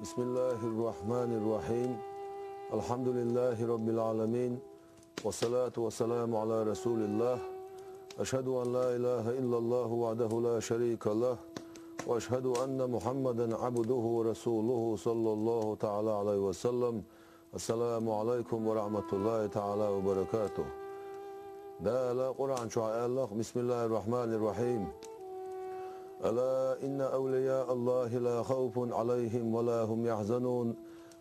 بسم الله الرحمن الرحيم. الحمد لله رب العالمين، والصلاة والسلام على رسول الله. أشهد أن لا إله إلا الله وحده لا شريك له، وأشهد أن محمدا عبده ورسوله صلى الله تعالى عليه وسلم. السلام عليكم ورحمة الله تعالى وبركاته. ده قرآن شعاء الله. بسم الله الرحمن الرحيم. ألا إن أولياء الله لا خوف عليهم ولا هم يحزنون.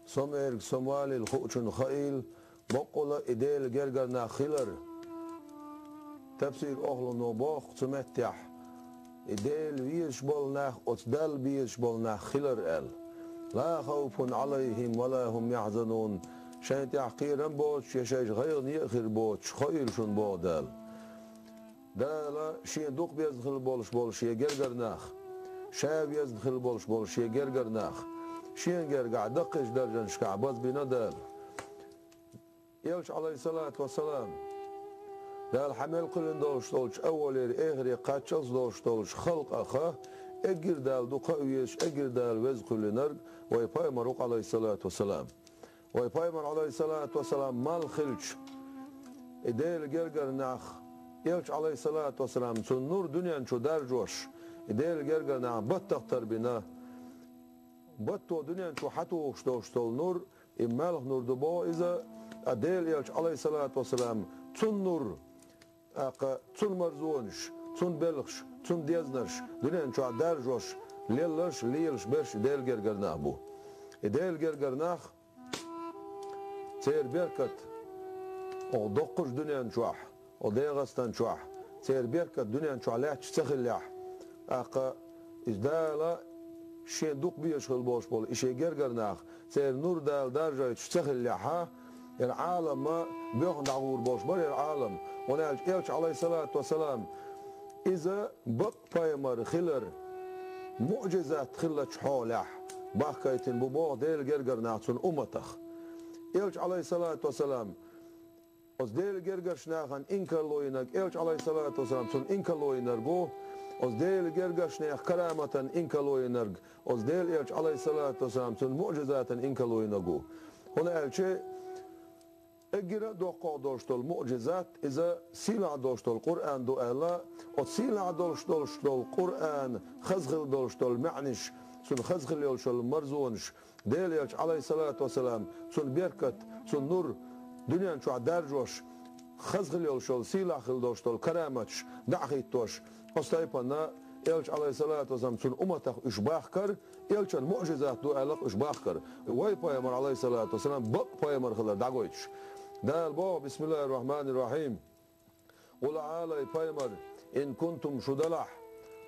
سمير سموال الخوشن خيل بقول إديل جرجرنا خيلر. تفسير أهل نباخ سمتح إديل بيش بولناخ أتدل بيش بولناخ خيلر ال لا خوف عليهم ولا هم يحزنون. شان تحقيرا بوش يشيش غير يأخر بوش خيل شن بودل دالا شين دوق بيزدخل بولش يجرجرناخ شاب يزدخل بولش يجرجرناخ شين جرجع دقش درجن شكعباز بنا دال يلش عليه الصلاة والسلام دال حمل قلن دولش أول إغري قاتشز دولش خلق أخا أجر دال دقاويش أجر دال وز قلنرق ويبايمر عليه الصلاة والسلام ويبايمر عليه الصلاة والسلام مال خلش إديل جرجرناخ يلش عليه الصلاة والسلام سن نور دنيا شو درجوش إديل جرجرنا بطختر بنا بطو دنيا شو حتو شتول نور إمالخ نور دبو إذا أديل يلش عليه الصلاة والسلام سن نور سن مرزونش سن بلخش سن ديزنش دنيا شو درجوش ليلش برش إديل جرجرنا بو إديل جرجرناخ سير بركت أو دقش دنيا شوح وديغستان شوح سير بيركة الدنيا شوالح تستخلح أقا إزدالا شين دوق بيشغل بوش بول إشي جرجرناخ سير نور دال درجة تستخلحها العالم ما بيخن دعور بوش بل العالم ونالش إلش عليه الصلاة والسلام إذا بق بايمر خلر معجزات خلت شحولح باكايتن ببوغ ديل جرجرناخ سن أمتخ إلش عليه الصلاة والسلام Os deel gergers nagan inkaloinak elch alayhi salatu wasalam sun inkaloinargo os deel gergers nach karamatan inkaloinarg os deel elch alayhi salatu wasalam sun mu'jizatan inkaloinago hona elche اجرا دو قادوشتول معجزات اذا سيلا دوشتول قران دو الا او سيلا دوشتول قران خزغل دوشتول معنش سن خزغل يولشول مرزونش دeel elch alayhi salatu wasalam sun berkat sun nur دنيا شو عدارجوش خزغل يلشول سيلا خلدوشتول كرامتش دعخيتوش أستايبنا إلش عليه الصلاة والسلام سن أمتخ إشباخكر إلش المعجزات دو ألق إشباخكر واي بايمر عليه الصلاة والسلام بق بايمر خلر دعويتش دال بو بسم الله الرحمن الرحيم قل عالي بايمر إن كنتم شدلح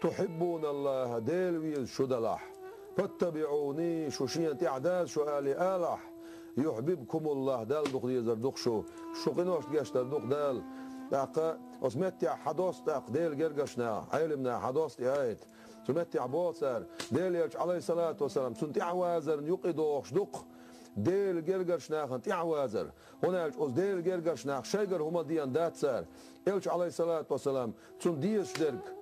تحبون الله ديل ويل شدلح فاتبعوني شوشين تعداد شو آلي آلح يحببكم الله دال دوق ديزر دوق شو قنوش جاشتر دوق دال داقا اسمتع حدوس داق ديل جرجشنا علمنا حدوس ايت سمتع بوسر ديل يرج عليه الصلاة والسلام سنتع وازر يقيدوش دوق ديل جرجشنا خنتع وازر هنا اس ديل جرجشنا شيجر هما ديان داتسر يرج عليه الصلاة والسلام سن ديش درك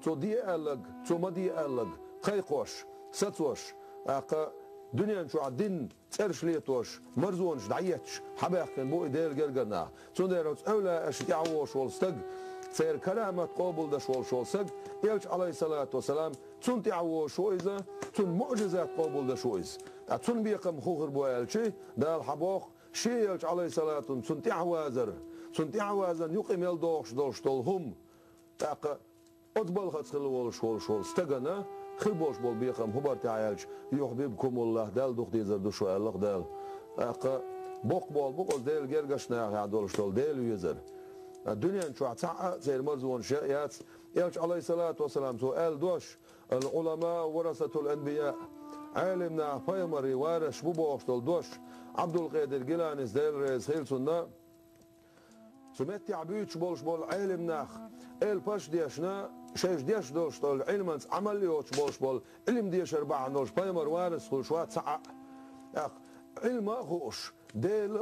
سو دي ألق سو ما دي ألق قيقوش ستوش داقا دنيا شو عدين ترش ليتوش مرزونش دعيتش حباك كان بو إديل جرجرنا سنديروس أولا أشتعوش والستق سير كلامة قابل دش والشولسق يلش عليه الصلاة والسلام تون تعوش وإذا تون معجزات قابل دش وإذ تون بيقم خوخر بو يلشي دال حباك شي يلش عليه الصلاة تون تعوازر تون تعوازر يقيم يلدوش دوش طولهم تاق أطبل خدخل والشولستقنا خلبوش بول بيقم هبار تعالج يحببكم الله دال دوخ ديزر دوشو الله دال اقا بوق بول ديل جرجشنا يعدولشتول ديل ويزر الدنيا شو عتعا زي المرزون شائعات يلش عليه الصلاة والسلام سؤال دوش العلماء ورثة الأنبياء عالمنا فايمري وارش بوبوشتول دوش عبد القادر جيلاني ديل ريز خيل سنة سمعت عبيتش بول عالمنا باش ديشنا شيش ديش دوشتول علمانس عمليوش بول علم ديش أربعة نوش بايمر وارس خلشوات سعق علم خوش ديل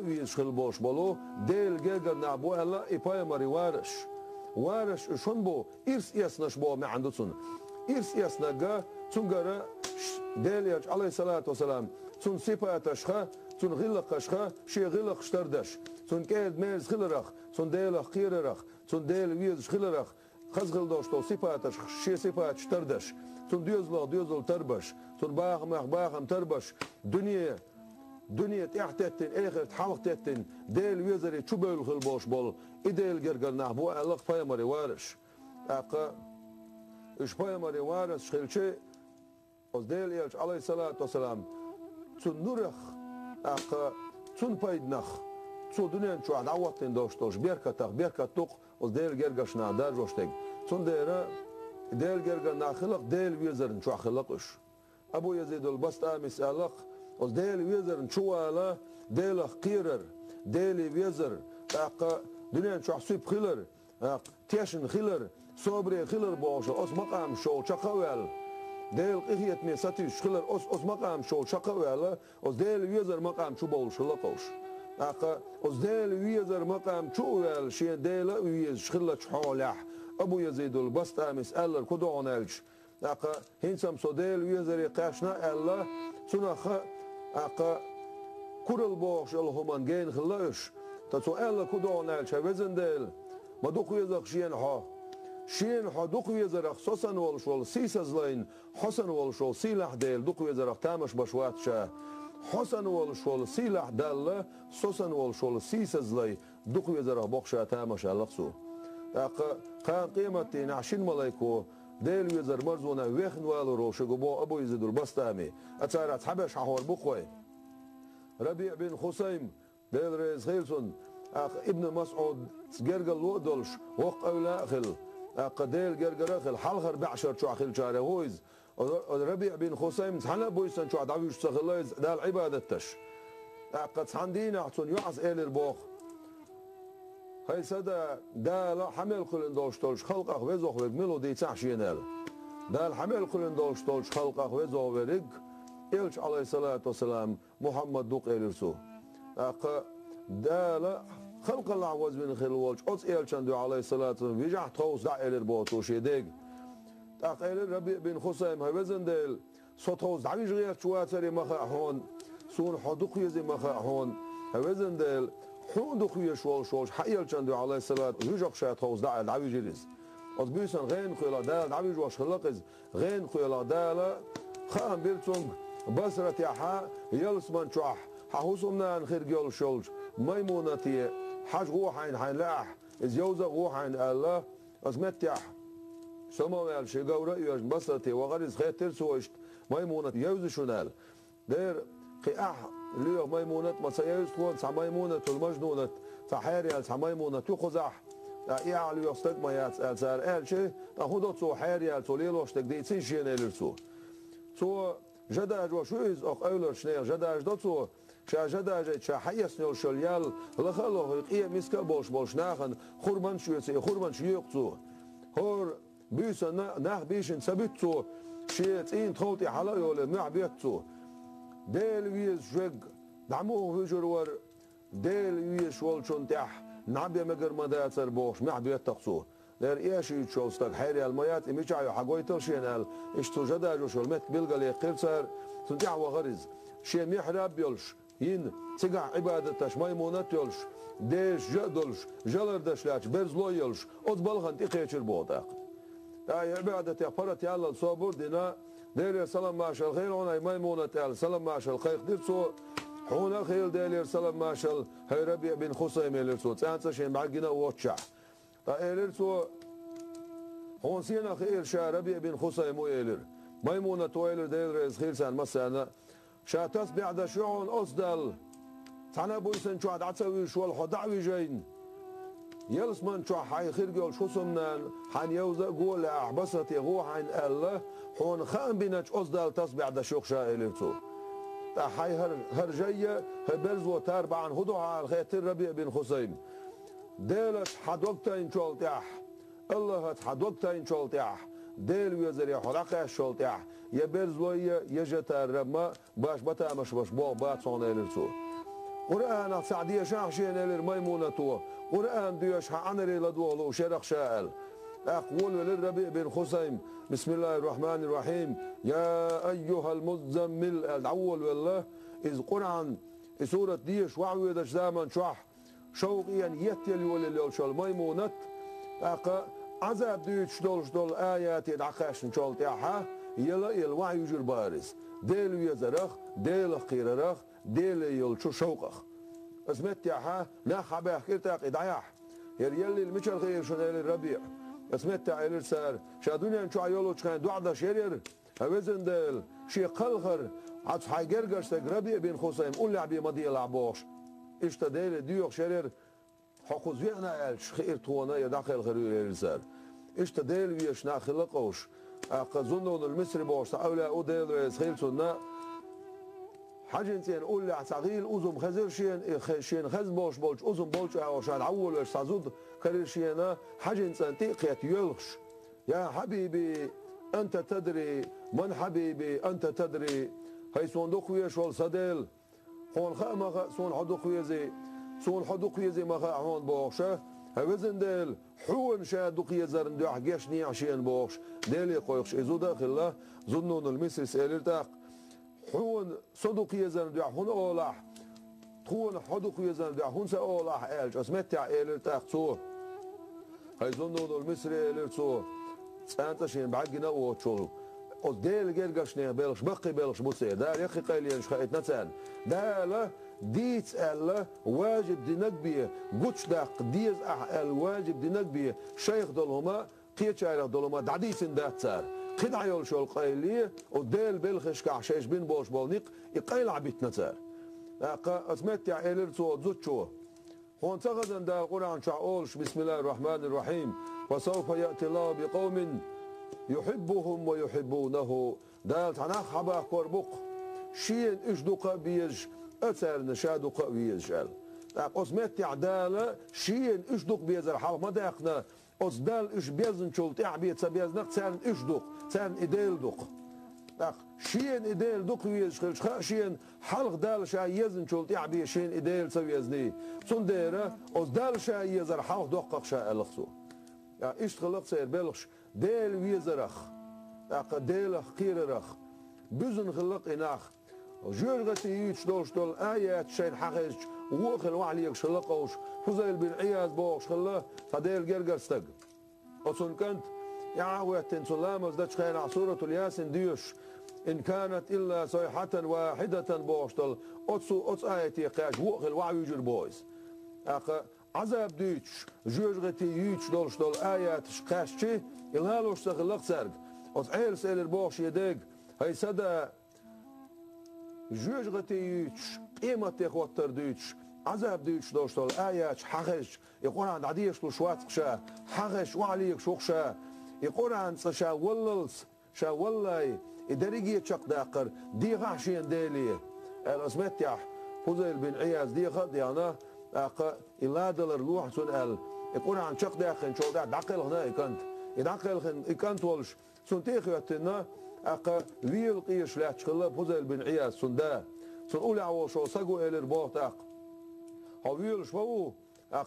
ويش خلبوش بولو ديل جيجر نعبو ألا بايمري وارش شون بو إرس يسنش بو ما عندسون إرس يسنجا تنجرا ديليج عليه الصلاة والسلام تون صفاتشخا تون غلقشخا شي غلق شتردش تون كيد ميز خلرخ تون ديلخ قيررخ تون ديل ويز خلرخ خزغل دوشتو صفاتش شي صفات شتردش تون ديوزل تربش تون باغم تربش دنيا تحتتن اخر تحوقتتن ديل ويزري تشبل خلبوش بول ايديل جرجرنا بو الله فايمري وارش اقا اش فايمري وارش خلشي از ديل يلش عليه الصلاة والسلام تون نورخ اقا تون بايدنخ تون دنيا شو عدوتن دوشتوش بيركتوق از ديل جرجشنا دارجوشتك تون ديل جرجرنا خلق ديل ويزرن شو خلقش ابو يزيد البسطامي سالق از ديل ويزر نشوالا ديل قيرر ديل ويزر اق دنيا شو حسيب خلر تيشن خلر صبري خلر باش اس مقام شو شقوال ديل قيت مي ساتيش خلر اس مقام شو شقوال اس ديل ويزر مقام شو بولش لقوش اق اس ديل ويزر مقام شو وال شي ديل ويز خلت حولح ابو يزيد البسطامي سالر كدونالش اق هنسم سوديل ويزر قاشنا الله سنخ اقا كورل بوش الهمان جين خلاش تسو الا كودونال شوزندل ما دوق يزق شين ها دوق يزرق سوسن ولشول سيسزلين حسن ولشول سيلح ديل دوق يزرق تامش بشوات شا حسن ولشول سيلح دل سوسن ولشول سيسزلي دوق يزرق بوخشا تامش لقسو اقا قان قيمتي نعشين ملايكو ديل ويزر مرزونا ويخن والو روش قبو ابو يزيد البسطامي اتسارت حبش حور بخوي ربيع بن خسيم ديل ريز خيلسون ابن مسعود جرجل لودلش وق اولا خل ديل جرجر خل حلخر بعشر شو خل شاره هويز ربيع بن خسيم حنا بويسن شو دعويش سخلايز دال عبادتش قد عندنا عطون يعز ال البوخ هاي سدا دال حمل قلن دوشتولش خلقه وزوخ وملو دي تحشينال دال حمل قلن دوشتولش خلقه وزوخ ورق إلش عليه الصلاة والسلام محمد دوق إلرسو دال خلق الله عوز من خلوالش أص إلشان دو عليه الصلاة والسلام بيجح توس دع إلر بوتو شيديق إلر ربيع بن خسيم هاوزن ديل صوتوس دعويش غير شواتري مخاحون سون حدوق يزي مخاحون هاوزن ديل حون دخوية شوالش حقيل شان دو عليه الصلاة يجق شايت توس دع دعويش يريز أص بيسن غين خيلا دال دعويش واش خلقز غين خيلا دال خام بيرتونج بسرة يحا يلسمان شوح حوسمنا خير جول شولج ميمونتي حاج غوحين حين لاح إز يوزا غوحين الله أزمت يح سماوال شجاورة يوج بسرتي وغرز خير ترسوشت ميمونة يوز شنال دير قياح ليه ميمونة ما سيوز كون سميمونة المجنونة فحاري سميمونة تخزح يا على يستك ما يتسال قال شيء تاخذ تو حاري توليلوش تقدي تسين الرسو تو جداج وشويز أخ أولر شنير جداج دتو شا جداج شا حيس نيل شليال لخلو قيه مسكا بولش ناخن خرمان شويسي خرمان شيقتو هور بيس ناخ بيشن سبتو شيت إن تخوتي حلا يول مع بيتو ديل ويز جوج دعموه وجرور ديل ويز شولشون تح نعبي مجر مداتر بوش مع بيتقصو در ایشی چوستک حیری المایات میچایو حقوی تلشینال اشتو جداجو شلمت بلغلی قرصر تنتع وغرز شی محراب بیلش ین تقع عبادتش ميمونت يلش ديش جدلش جلردش لاش برزلو يلش od balgan تقيشر بوداق اي عبادتي قرت يلا الصبر دينا دير سلام ماشال خير هنا ميمونة سلام ماشال خير ديرسو حونا خير دير سلام ماشال هي ربيع بن خسيم يلرسو تانسا شين معجنا واتشع إلرسو هون سينا خير شا ربيع بن خسيم ويلر ميمونة ويلر دير ريز خير سان مسانا شا تسبع دا شعون أصدل تانا بويسن شو عدعتسوي شو الحدعوي جين يلسمن شو حي خير قول شو سمنان حن يوزا قول أحبست يغو حين الله هون خان بينش أصدل تسبع دا شوق شا إلرسو تا حي هر جاية هبرز وتاربع عن هدوها على الخيتر ربيع بن خسيم ديلت حدوقتين شولتيح الله حدوقتين شولتيح ديل ويزري حرقه شولتيح يبرز ويا يجتر رما باش بتا مش بو بات صون الرسو قرآن سعدية شاحشين الر ميمونة قرآن ديش عنري لدوغلو شرق شائل أقول للربيع بن خثيم بسم الله الرحمن الرحيم يا أيها المزمل الأول والله إذ قرآن سورة ديش وعويدش زامن شح شوقيا يتيل ولي شال ميمونت عذاب ديش دول آيات يدعقاشن شال تيحا يلا الوعي يجر بارز ديل يزرخ ديل قيررخ ديل يلشو شوقخ اسمت تيحا ناخ باه كرتاق إدعيح يلي المشل غير شنال الربيع اسمت تعيل سار شادوني ان شو عيولو كان دوعدا شيرير هوزن ديل شي قلخر عطف حيجرجر ربيع بن خثيم قول لعبي مضي لعبوش اشتديل ديوخ شيرير حقوز ويغنا الش خير توانا يدخل خير سار اشتديل ويش ناخلقوش اقزنون المصري بوش اولى اوديل خيل سنه حاجنتين قول لي عتاغيل أوزم خزر شين خز بوش بولش أوزم بولش عشان عول وش سازود كرير شينا حاجنتين تيقيت يلخش يا حبيبي أنت تدري من حبيبي أنت تدري هاي سون دقوية شول صديل هون خا سون حدقوية زي ما خا هون بوشة هوزن ديل حون شا دقية زرن دو حقيش ني عشين بوش ديل يقويش إزو داخل الله ظنون المصري سيلرتاق حون صدق يزن دع هون أولاح تكون حدق يزن دع هون سأولاح إلج أسمتع إلر تأخذوه هاي ظنون المصري إلر تو أنت شين بعجنا وتشول أديل جرجشني بلش بقي بلش بوسي ده يخي قيلين شخيت نتان ده لا ديت ألا واجب دينك بيه قدش داق ديز الواجب دينك بيه شيخ دلهما قيت شايخ دلهما دعديسن ده تسار خدع يول شو القايلية وديل بالخش كعشيش بين بوش بولنيق يقايل عبيت نتار اسمت يا إلر تو زوتشو هون تغدن دا القرآن شعولش بسم الله الرحمن الرحيم وسوف يأتي الله بقوم يحبهم ويحبونه دال تناخ حبا كوربق شين اشدق بيج أتر نشادق بيجال اسمت يا دال شين اشدق بيجال حال ما داقنا أصدال إيش بيزن شلت عبيت سبيزنك سان إيش دق سان إديل دق شين إديل دق ويشخل شين حلق دال شاي يزن شلت عبي شين إديل سويزني صنديرة أصدال شاي يزر حلق دقق شاي لخسو إيش خلق سير بلخش ديل ويزرخ ديل خيررخ بزن خلق إناخ جرغتي يتش دول آيات شين حقيش ووخل وعليك شلقوش فزيل بن عياز بوش خلا فديل جرجرستق أصلا كنت يعويتن سلامز دتش خينا سورة الياسين ديوش إن كانت إلا صيحة واحدة بوشتل أتس آيتي قاش ووخل وعي يجر بويس عذاب ديتش جرغتي يتش دول آيات قاشتي إلهالوش تخلق سرق أتس عيل سيل بوش يدق هاي سدا جرغتي يتش قيمة يخوتر ديتش عذاب ديش دوشتول آيات حغش يقول عن عديش لشوات قشا حغش وعليك شوقشا يقول عن شا وللس شا ولاي إداريجي يتشق داقر دي غاشين ديلي الأسمت يح فوزيل بن عياز دي غد يانا إلا دلر لوح سنقل يقول عن شق داخل شو داقل هنا يكنت يداقل يكنت ولش سنتيخ يتنا ويل قيش لا تشخلا فوزيل بن عياز سندا سنقول عوشو سقو إلر بوغتاق هويل شو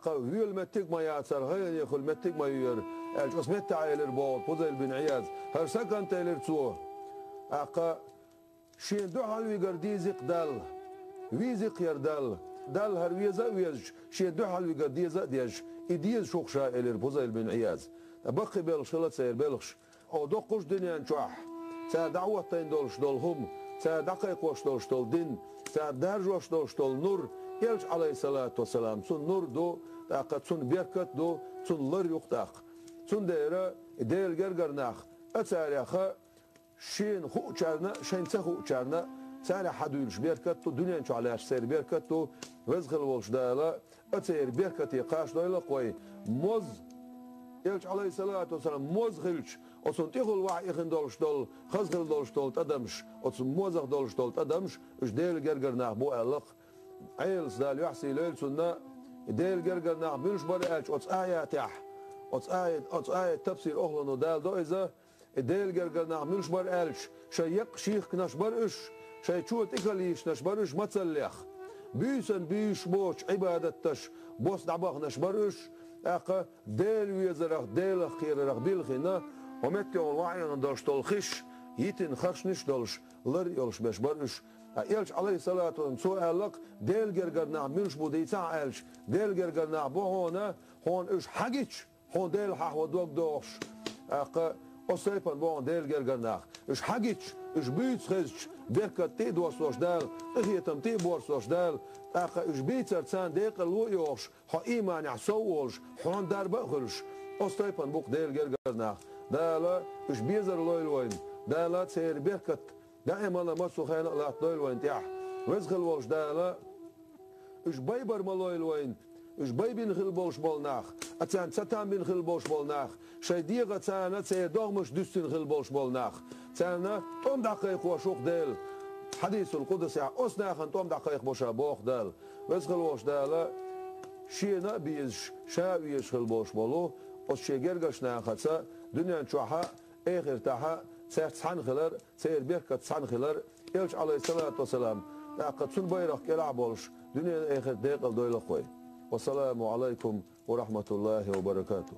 ويل متك ما يعصر هاي يخل متك ما يير الجسمت تعيل البول فوزيل بن عياز هر سكن تيلر تو شين دو حلوي قرديزق دل ويزق يردل دل هر ويزا ويز شين دو حلوي قرديزق ديج إديز شوخشا إلر فوزيل بن عياز بقي بلش خلت سير بلش أو دقش دنيا نشوح سا دعوة تين دولش دولهم سا دقيق وش دولش دول دين سا درج وش دولش دول نور يلش عليه الصلاة والسلام سن نور دو تاقت سن بيركت دو سن لر يقتاق سن ديرا ديل جرجرناخ أتاريخا شين خو تشارنا شين تخو تشارنا سارع حدولش بيركت دو دنيا نشو عليها سير بيركت دو وزغل ولش دالا أتير بيركت يقاش دو يلقوي موز يلش عليه الصلاة والسلام موز غلش أصلا تيخل وعي إخن دولش دول خزغل دولش دول تدمش أصلا موزغ دولش دول تدمش إش ديل جرجرناخ بو ألق عيلس دال يحسي ليل سنة ديل جرجر نعملش بريئاش أتس آيات يح أتس آيات تفسير أخلنا دال دو إذا ديل جرجر نعملش بريئاش شيق شيخ نش برئش شي تشوت إكليش نش برئش متسليخ بيسن بيش بوش عبادتش بوس دعباخ نش برئش أقا ديل ويزرق ديل خير بالخنا ومت يوم وعين دلش تلخش يتن خشنش دلش لر يلش بش برش يلش عليه الصلاة والسلام سؤالك ديل جرجرنا منش بوديتا ألش ديل جرجرنا بهونا هون إيش حاجتش هون ديل حق ودوق دوش أقا أصيبن بون ديل جرجرنا إيش حاجتش إيش بيت خزش بركة تي دوسوش دال إخيتم تي بورسوش دال أقا إيش بيت سرسان ديق الويوش ها إيمان يحسوش هون دار بخلش أصيبن بوق ديل جرجرنا دالا إيش بيزر لويلوين دالا تسير بركة دائما ما سخين لا تلوين تيح وزخل وش دالا إيش بايبر ملويلوين إيش بايبين خلبوش بالناخ أتان ستان بين خلبوش بالناخ شي ديغة تانا تسير دوغمش دستين خلبوش بالناخ تانا توم دقيق وشوق ديل حديث القدس يا أسناخن توم دقيق بوشا بوخ دال وزخل وش دالا شينا بيش شاويش خلبوش بالو أس شي جرجش ناختا دنيا نشوحا آخر تاها سيحتسحن خلر سير بيركة تسحن خلر إلش عليه الصلاة والسلام قد سن بيرك كلا بولش دنيا آخر ديق الدويل خوي والسلام عليكم ورحمة الله وبركاته.